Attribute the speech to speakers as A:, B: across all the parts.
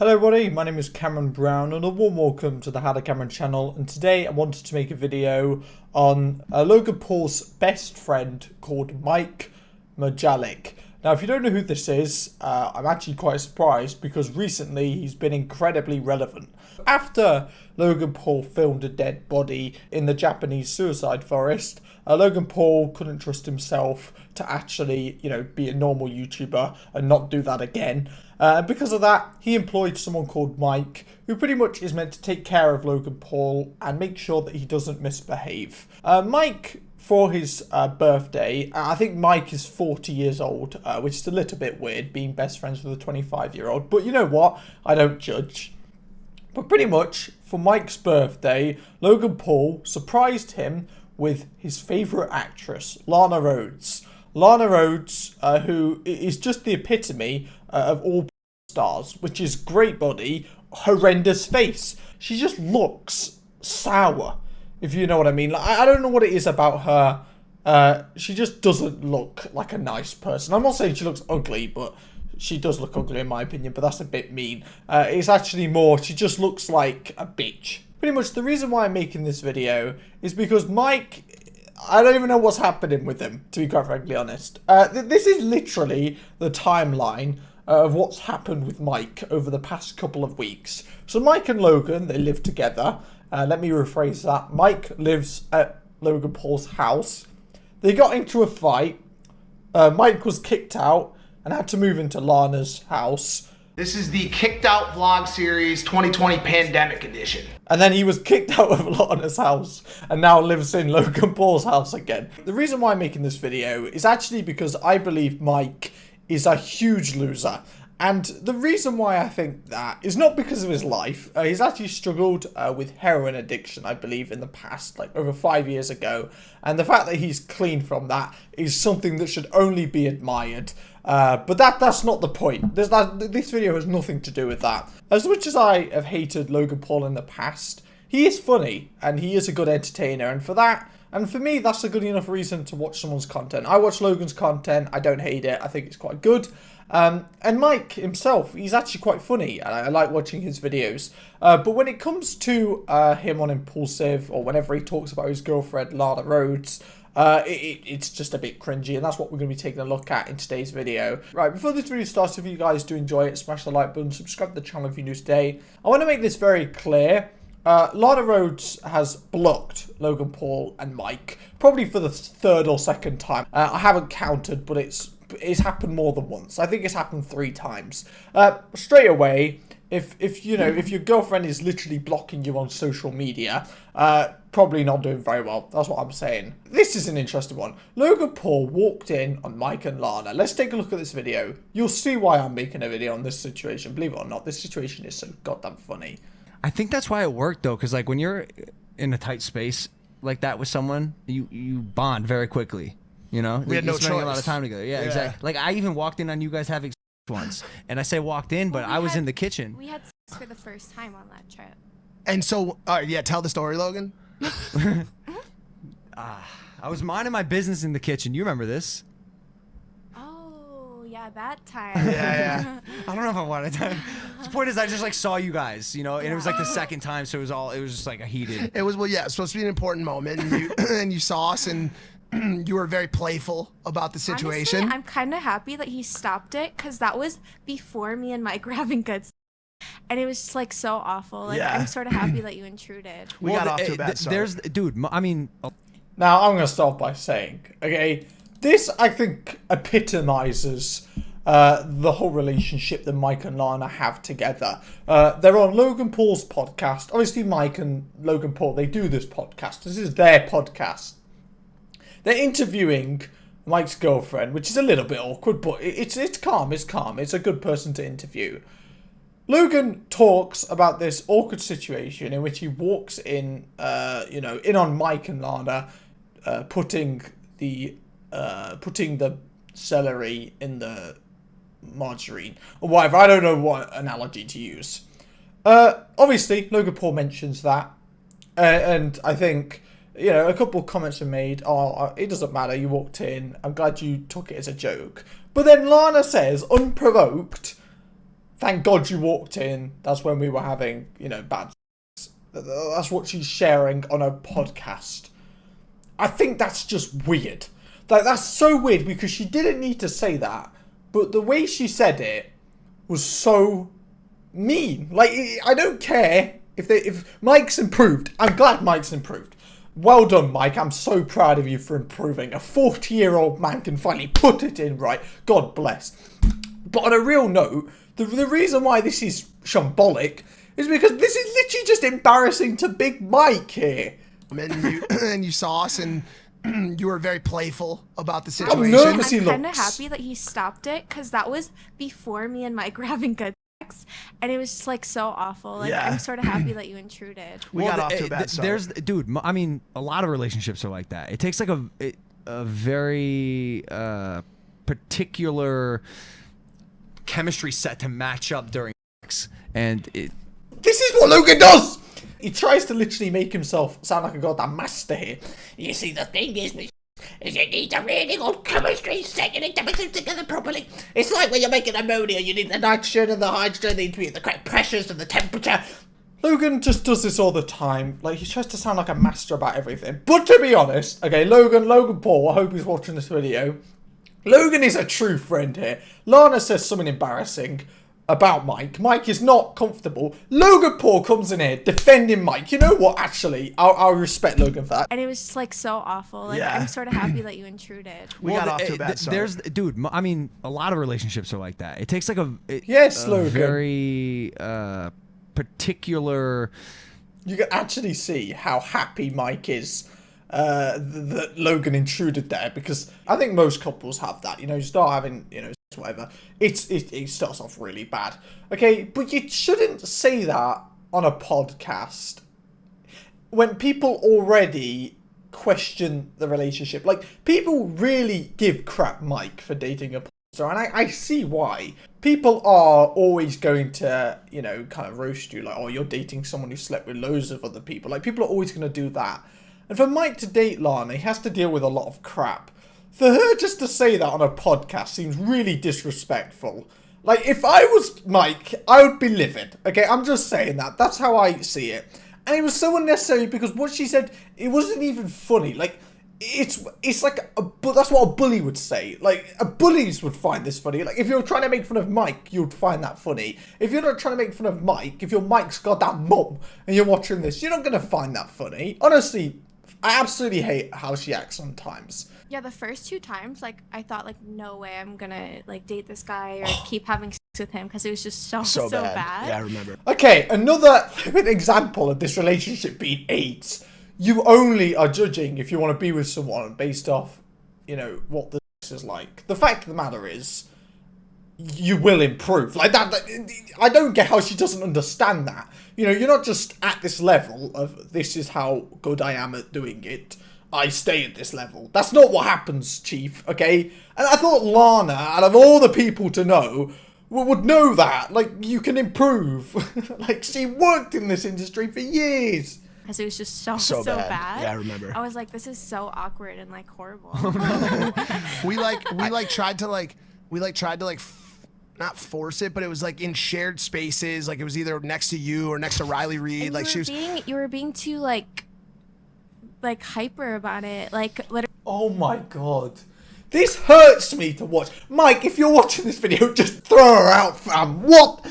A: Hello everybody, my name is Cameron Brown and a warm welcome to the How to Cameron channel, and today I wanted to make a video on Logan Paul's best friend called Mike Majlak. Now if you don't know who this is, I'm actually quite surprised because recently he's been incredibly relevant. After Logan Paul filmed a dead body in the Japanese suicide forest, Logan Paul couldn't trust himself to actually, be a normal YouTuber and not do that again. Because of that, he employed someone called Mike, who pretty much is meant to take care of Logan Paul and make sure that he doesn't misbehave. Mike, for his birthday, I think Mike is 40 years old, which is a little bit weird, being best friends with a 25-year-old. But you know what? I don't judge. But pretty much, for Mike's birthday, Logan Paul surprised him with his favourite actress, Lana Rhoades. Lana Rhoades, who is just the epitome of all stars, which is great body, horrendous face. She just looks sour, if you know what I mean. Like, I don't know what it is about her. She just doesn't look like a nice person. I'm not saying she looks ugly, but she does look ugly in my opinion, but that's a bit mean. It's actually more, she just looks like a bitch. Pretty much the reason why I'm making this video is because Mike, I don't even know what's happening with him, to be quite frankly honest. This is literally the timeline of what's happened with Mike over the past couple of weeks. So Mike and Logan, they live together. Let me rephrase that. Mike lives at Logan Paul's house. They got into a fight. Mike was kicked out and had to move into Lana's house.
B: This is the Kicked Out Vlog Series 2020 Pandemic Edition.
A: And then he was kicked out of Lana's house and now lives in Logan Paul's house again. The reason why I'm making this video is actually because I believe Mike is a huge loser. And the reason why I think that is not because of his life. He's actually struggled with heroin addiction, I believe, in the past, like over 5 years ago. And the fact that he's clean from that is something that should only be admired. But that's not the point. This video has nothing to do with that. As much as I have hated Logan Paul in the past, he is funny and he is a good entertainer. And for that, and for me, that's a good enough reason to watch someone's content. I watch Logan's content. I don't hate it. I think it's quite good. And Mike himself, he's actually quite funny, and I like watching his videos. But when it comes to him on Impulsive, or whenever he talks about his girlfriend, Lana Rhoades, it's just a bit cringy, and that's what we're going to be taking a look at in today's video. Right, before this video starts, if you guys do enjoy it, smash the like button, subscribe to the channel if you're new today. I want to make this very clear. Lana Rhoades has blocked Logan Paul and Mike, probably for the third or second time. I haven't counted, but it's happened more than once. I think it's happened 3 times. Straight away, if your girlfriend is literally blocking you on social media, probably not doing very well. That's what I'm saying. This is an interesting one. Logan Paul walked in on Mike and Lana. Let's take a look at this video. You'll see why I'm making a video on this situation. Believe it or not, this situation is so goddamn funny.
C: I think that's why it worked though, because like when you're in a tight space like that with someone, you bond very quickly. You know,
D: we had no choice.
C: Spending a lot of time together. Yeah, exactly. Like I even walked in on you guys having once, and I say walked in, but I was in the kitchen.
E: We had sex for the first time on that trip.
D: And so, yeah, tell the story, Logan.
C: I was minding my business in the kitchen. You remember this?
E: Oh, yeah, that time.
D: Yeah.
C: I don't know if I wanted to. The point is, I just like saw you guys, and it was like the second time, so it was just like a heated.
D: It was, well, yeah, it's supposed to be an important moment, and you and you saw us, and you were very playful about the situation.
E: Honestly, I'm kind of happy that he stopped it, because that was before me and Mike were having good sex. And it was just like so awful. Like,
D: yeah.
E: I'm sort of happy that you intruded.
D: We got off to a bad start.
A: Now, I'm going to start by saying, okay, this, I think, epitomizes the whole relationship that Mike and Lana have together. They're on Logan Paul's podcast. Obviously, Mike and Logan Paul, they do this podcast. This is their podcast. They're interviewing Mike's girlfriend, which is a little bit awkward, but it's calm. It's calm. It's a good person to interview. Logan talks about this awkward situation in which he walks in, in on Mike and Lana, putting the celery in the margarine or whatever. I don't know what analogy to use. Obviously, Logan Paul mentions that, and I think a couple of comments are made. Oh, it doesn't matter. You walked in. I'm glad you took it as a joke. But then Lana says, unprovoked, Thank God you walked in. That's when we were having, bad sex. That's what she's sharing on a podcast. I think that's just weird. Like, that's so weird because she didn't need to say that. But the way she said it was so mean. Like, I don't care if Mike's improved. I'm glad Mike's improved. Well done, Mike. I'm so proud of you for improving. A 40-year-old man can finally put it in right. God bless. But on a real note, the reason why this is shambolic is because this is literally just embarrassing to Big Mike here.
D: And you saw us, and you were very playful about the
A: How
D: situation.
A: nervous he
E: I'm kind of
A: looks.
E: happy that he stopped it because that was before me and Mike were having good sex, and it was just like so awful. Like,
D: Yeah.
E: I'm sort of happy that you intruded.
D: We got off to a bad start.
C: I mean, a lot of relationships are like that. It takes like a very particular chemistry set to match up during sex, and
A: This is what Logan does! He tries to literally make himself sound like a goddamn master here. You see, the thing is you need a really good chemistry set. You need to mix it together properly. It's like when you're making ammonia, you need the nitrogen and the hydrogen, they need to be at the correct pressures and the temperature. Logan just does this all the time. Like, he tries to sound like a master about everything. But to be honest, okay, Logan Paul, I hope he's watching this video. Logan is a true friend here. Lana says something embarrassing about Mike. Mike is not comfortable. Logan Paul comes in here defending Mike. You know what? Actually, I'll respect Logan for that.
E: And it was just like so awful. Like,
D: Yeah.
E: I'm sort of happy that you intruded.
D: We got off to a bad start.
C: I mean, a lot of relationships are like that. It takes like
A: Yes,
C: a
A: Logan.
C: very particular.
A: You can actually see how happy Mike is that Logan intruded there, because I think most couples have that. You start having, whatever. It starts off really bad. Okay, but you shouldn't say that on a podcast when people already question the relationship. Like, people really give crap Mike for dating a porn star, and I see why. People are always going to, kind of roast you, like, oh, you're dating someone who slept with loads of other people. Like, people are always going to do that. And for Mike to date Lana, he has to deal with a lot of crap. For her just to say that on a podcast seems really disrespectful. Like, if I was Mike, I would be livid. Okay, I'm just saying that. That's how I see it. And it was so unnecessary because what she said, it wasn't even funny. Like, it's like, but that's what a bully would say. Like, bullies would find this funny. Like, if you're trying to make fun of Mike, you'd find that funny. If you're not trying to make fun of Mike, if you're Mike's goddamn mum and you're watching this, you're not going to find that funny. Honestly, I absolutely hate how she acts sometimes.
E: Yeah, the first 2 times, like, I thought, like, no way I'm gonna, like, date this guy or keep having sex with him because it was just so bad.
D: Yeah, I remember.
A: Okay, another example of this relationship being AIDS. You only are judging if you want to be with someone based off, what the sex is like. The fact of the matter is, you will improve. Like, that I don't get how she doesn't understand that. You're not just at this level of, this is how good I am at doing it, I stay at this level. That's not what happens, Chief, okay? And I thought Lana, out of all the people to know, would know that. Like, you can improve. Like, she worked in this industry for years.
E: Because it was just so bad.
D: Yeah, I remember.
E: I was like, this is so awkward and, like, horrible.
D: We tried to not force it, but it was like in shared spaces. Like, it was either next to you or next to Riley Reid.
E: And
D: Like,
E: you were being too, like hyper about it. Like, literally.
A: Oh my god. This hurts me to watch. Mike, if you're watching this video, just throw her out, fam. What?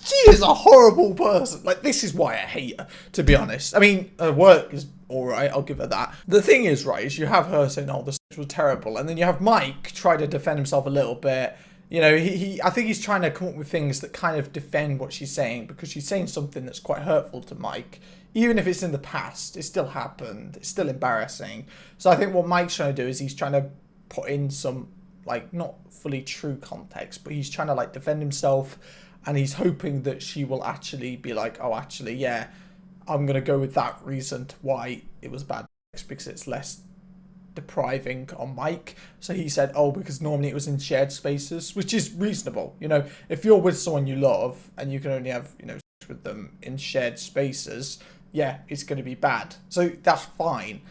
A: She is a horrible person. Like, this is why I hate her, to be honest. I mean, her work is alright, I'll give her that. The thing is, right, is you have her saying, oh, this was terrible. And then you have Mike try to defend himself a little bit. I think he's trying to come up with things that kind of defend what she's saying, because she's saying something that's quite hurtful to Mike. Even if it's in the past, it still happened. It's still embarrassing. So I think what Mike's trying to do is he's trying to put in some, like, not fully true context, but he's trying to, like, defend himself, and he's hoping that she will actually be like, oh, actually, yeah, I'm going to go with that reason to why it was bad sex, because it's less depriving on Mike. So he said, oh, because normally it was in shared spaces, which is reasonable. If you're with someone you love and you can only have, sex with them in shared spaces, yeah, it's going to be bad. So that's fine.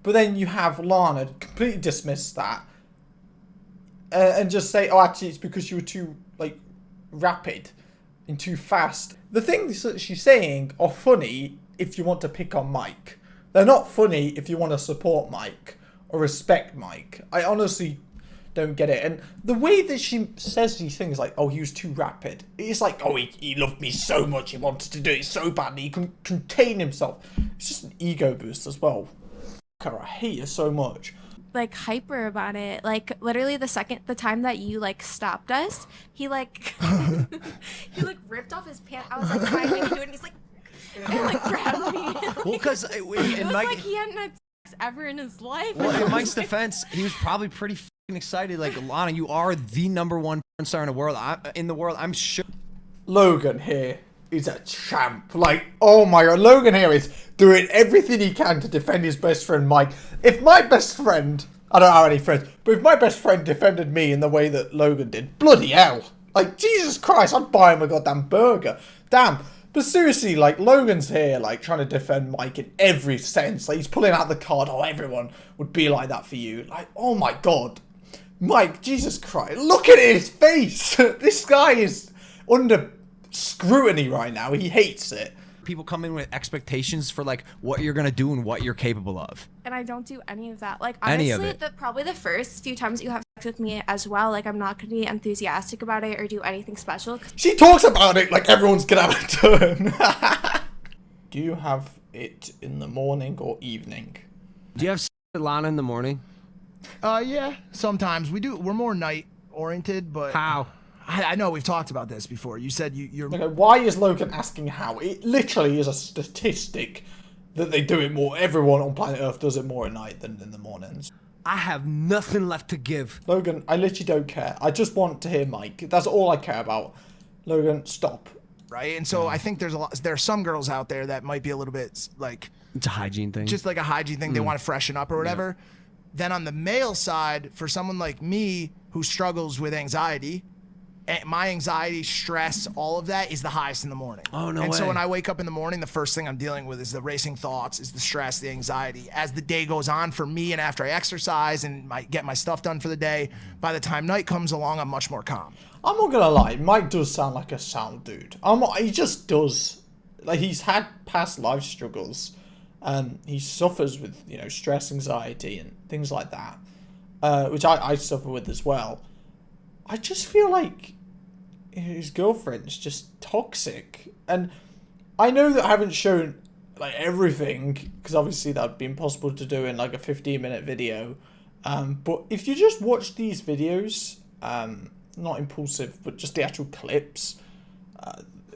A: But then you have Lana completely dismiss that and just say, oh, actually, it's because you were too, like, rapid. in too fast. The things that she's saying are funny if you want to pick on Mike. They're not funny if you want to support Mike or respect Mike. I honestly don't get it. And the way that she says these things, like, oh, he was too rapid. It's like, oh, he loved me so much, he wanted to do it so badly, he couldn't contain himself. It's just an ego boost as well. Fuck her, I hate her so much.
E: Like hyper about it. Like literally the time that you like stopped us, he like he like ripped off his pants. I was like trying to do it and he's like and like grabbed me.
C: Well, because
E: it was like he hadn't had sex ever in his life.
C: Well, in Mike's defense, he was probably pretty fucking excited. Like, Lana, you are the #1 porn star in the world. I'm sure.
A: Logan here is a champ. Like, oh my god, Logan here is doing everything he can to defend his best friend Mike. If my best friend, I don't have any friends, but if my best friend defended me in the way that Logan did, bloody hell. Like, Jesus Christ, I'd buy him a goddamn burger. Damn. But seriously, like, Logan's here, like, trying to defend Mike in every sense. Like, he's pulling out the card, oh, everyone would be like that for you. Like, oh my god. Mike, Jesus Christ, look at his face. This guy is under scrutiny right now. He hates it.
C: People come in with expectations for like what you're gonna do and what you're capable of.
E: And I don't do any of that. Like honestly, probably the first few times that you have sex with me as well, like I'm not gonna be enthusiastic about it or do anything special.
A: She talks about it like everyone's gonna have a turn. Do you have it in the morning or evening?
C: Do you have sex with Lana in the morning?
D: Yeah, sometimes we do. We're more night oriented, but
C: How?
D: I know we've talked about this before. You said you're.
A: Okay, why is Logan asking how? It literally is a statistic that they do it more. Everyone on planet Earth does it more at night than in the mornings.
C: I have nothing left to give.
A: Logan, I literally don't care. I just want to hear Mike. That's all I care about. Logan, stop.
D: Right, and so I think there are some girls out there that might be a little bit like
C: It's a hygiene thing.
D: just like a hygiene thing. They want to freshen up or whatever. Then on the male side, for someone like me who struggles with anxiety, my anxiety, stress, all of that is the highest in the morning.
C: Oh, no
D: And so
C: way.
D: when I wake up in the morning, the first thing I'm dealing with is the racing thoughts, is the stress, the anxiety. As the day goes on for me and after I exercise and get my stuff done for the day, by the time night comes along, I'm much more calm.
A: I'm not gonna lie, Mike does sound like a sound dude. He just does. Like, he's had past life struggles. He suffers with, stress, anxiety, and things like that, which I suffer with as well. I just feel like his girlfriend's just toxic, and I know that I haven't shown like everything because obviously that'd be impossible to do in like a 15-minute video. But if you just watch these videos, not impulsive, but just the actual clips.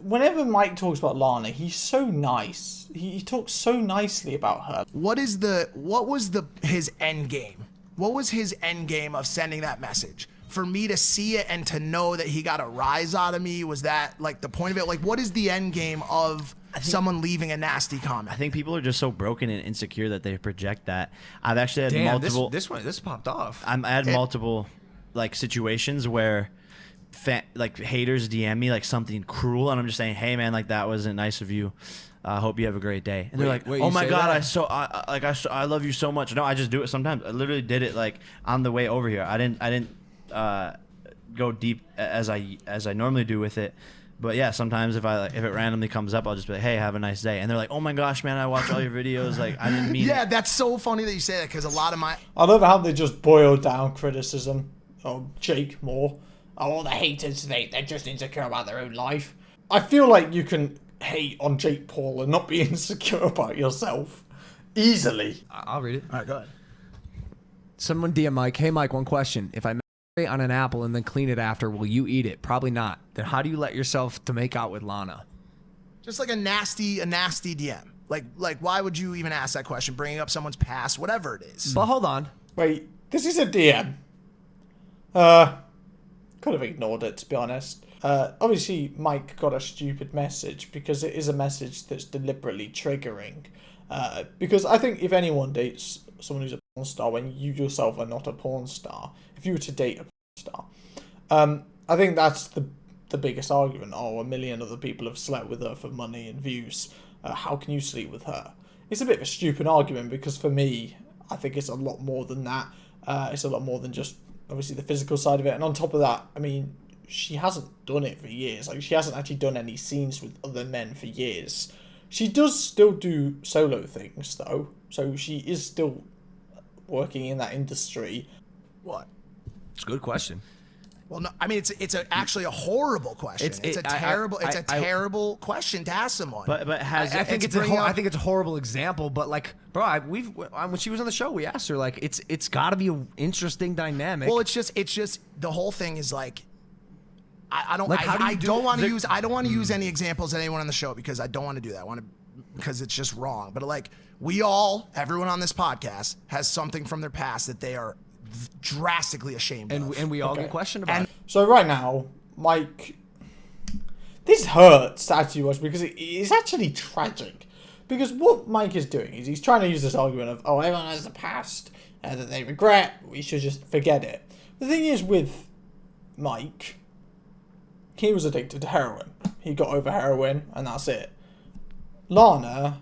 A: Whenever Mike talks about Lana, he's so nice. He talks so nicely about her.
D: What was his end game? What was his end game of sending that message? For me to see it and to know that he got a rise out of me, was that like the point of it? Like, what is the end game of someone leaving a nasty comment?
F: I think people are just so broken and insecure that they project that. I've actually had multiple.
C: This popped off.
F: I had multiple like situations where like haters DM me like something cruel, and I'm just saying, hey man, like that wasn't nice of you. I hope you have a great day. And they're like, oh my god, I love you so much. No, I just do it sometimes. I literally did it like on the way over here. I didn't go deep as I normally do with it. But yeah, sometimes if it randomly comes up, I'll just be like, hey, have a nice day. And they're like, oh my gosh, man, I watch all your videos. Like, I didn't mean
D: Yeah,
F: it.
D: that's so funny that you say that, because a lot of my...
A: I love how they just boil down criticism of Jake more. Oh, all the haters, they're just insecure about their own life. I feel like you can hate on Jake Paul and not be insecure about yourself easily.
C: I'll read it.
D: All right, go ahead.
C: Someone DM Mike, hey Mike, one question. If I marinate on an apple and then clean it after, will you eat it? Probably not. Then how do you let yourself to make out with Lana?
D: Just like a nasty DM. Like why would you even ask that question? Bringing up someone's past, whatever it is.
C: But hold on.
A: Wait, this is a DM. Could have ignored it, to be honest. Obviously, Mike got a stupid message because it is a message that's deliberately triggering. Because I think if anyone dates someone who's a porn star when you yourself are not a porn star, if you were to date a porn star, I think that's the biggest argument. Oh, 1 million other people have slept with her for money and views. How can you sleep with her? It's a bit of a stupid argument because for me, I think it's a lot more than that. It's a lot more than just obviously the physical side of it. And on top of that, I mean, she hasn't done it for years. Like, she hasn't actually done any scenes with other men for years. She does still do solo things, though. So she is still working in that industry.
D: What?
C: It's a good question.
D: Well, no, I mean, actually a horrible question. It's a terrible question to ask someone.
F: But has
C: I think it's a horrible example. But like, bro, when she was on the show, we asked her like, it's got to be an interesting dynamic.
D: Well, it's just the whole thing is like, I don't want to use any examples of anyone on the show because I don't want to do that. Because it's just wrong. But like, everyone on this podcast has something from their past that they are drastically ashamed of.
C: And we all get questioned about it.
A: So right now, Mike, this hurts to actually watch because it is actually tragic. Because what Mike is doing is he's trying to use this argument of, oh, everyone has a past that they regret, we should just forget it. The thing is with Mike, he was addicted to heroin. He got over heroin and that's it. Lana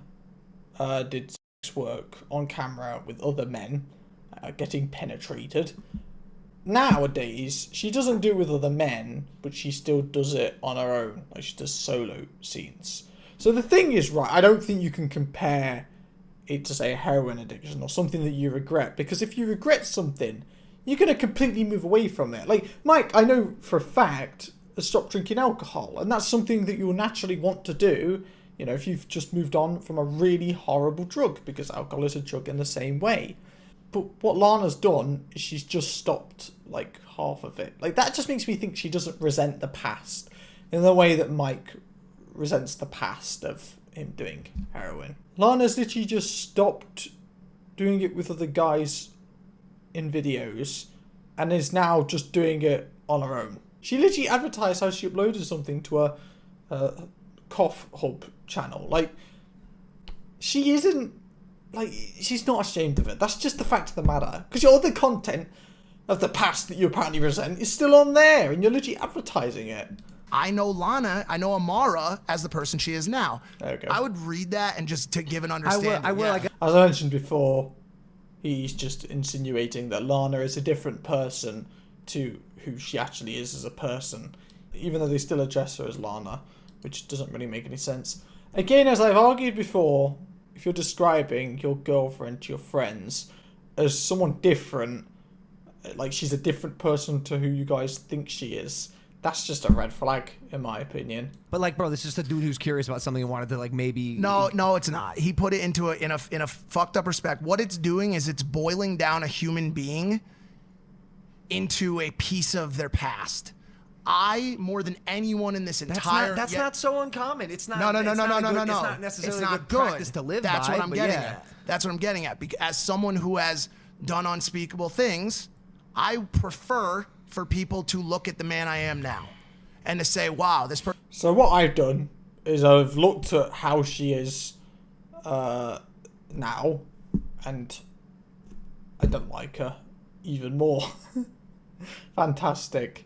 A: did sex work on camera with other men, getting penetrated. Nowadays, she doesn't do it with other men, but she still does it on her own. Like, she does solo scenes. So the thing is, right, I don't think you can compare it to, say, a heroin addiction or something that you regret. Because if you regret something, you're going to completely move away from it. Like, Mike, I know for a fact, has stopped drinking alcohol. And that's something that you'll naturally want to do, you know, if you've just moved on from a really horrible drug. Because alcohol is a drug in the same way. But what Lana's done is she's just stopped, like, half of it. Like, that just makes me think she doesn't resent the past in the way that Mike resents the past of him doing heroin. Lana's literally just stopped doing it with other guys in videos and is now just doing it on her own. She literally advertised how she uploaded something to a cough hub channel. Like, she isn't... Like, she's not ashamed of it. That's just the fact of the matter. Because your other content of the past that you apparently resent is still on there, and you're literally advertising it.
D: I know Lana, I know Amara as the person she is now.
A: There we go.
D: I would read that and just to give an understanding.
C: I will.
D: Yeah.
A: As I mentioned before, he's just insinuating that Lana is a different person to who she actually is as a person. Even though they still address her as Lana, which doesn't really make any sense. Again, as I've argued before, if you're describing your girlfriend to your friends as someone different, like she's a different person to who you guys think she is, that's just a red flag, in my opinion.
C: But like, bro, this is just a dude who's curious about something and wanted to like maybe.
D: No, it's not. He put it into in a fucked up respect. What it's doing is it's boiling down a human being into a piece of their past. I, more than anyone in this entire...
C: That's not so uncommon. It's not...
D: No.
C: It's not necessarily
D: it's not
C: good practice to live
D: That's
C: by,
D: what I'm
C: but
D: getting
C: yeah.
D: at. That's what I'm getting at. As someone who has done unspeakable things, I prefer for people to look at the man I am now and to say, wow, this person...
A: So what I've done is I've looked at how she is now, and I don't like her even more. Fantastic.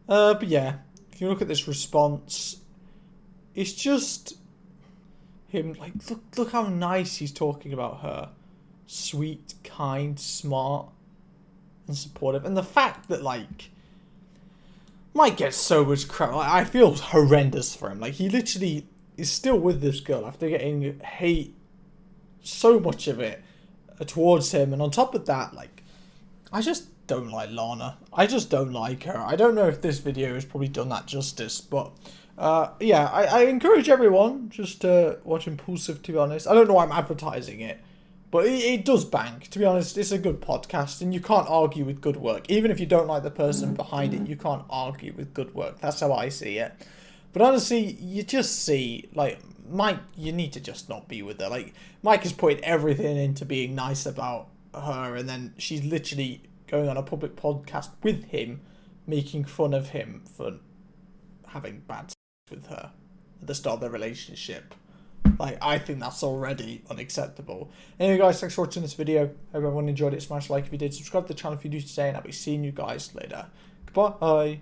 A: But yeah, if you look at this response, it's just him, like, look how nice he's talking about her. Sweet, kind, smart, and supportive. And the fact that, like, Mike gets so much crap, like, I feel horrendous for him. Like, he literally is still with this girl after getting hate, so much of it, towards him. And on top of that, like, I just don't like Lana. I just don't like her. I don't know if this video has probably done that justice, but yeah, I encourage everyone just to watch Impulsive, to be honest. I don't know why I'm advertising it, but it does bank. To be honest, it's a good podcast, and you can't argue with good work. Even if you don't like the person behind it, you can't argue with good work. That's how I see it. But honestly, you just see, like, Mike, you need to just not be with her. Like, Mike is putting everything into being nice about her, and then she's literally going on a public podcast with him, making fun of him for having bad sex with her at the start of their relationship. Like, I think that's already unacceptable. Anyway, guys, thanks for watching this video. Hope everyone enjoyed it. Smash like if you did. Subscribe to the channel if you do today, and I'll be seeing you guys later. Goodbye.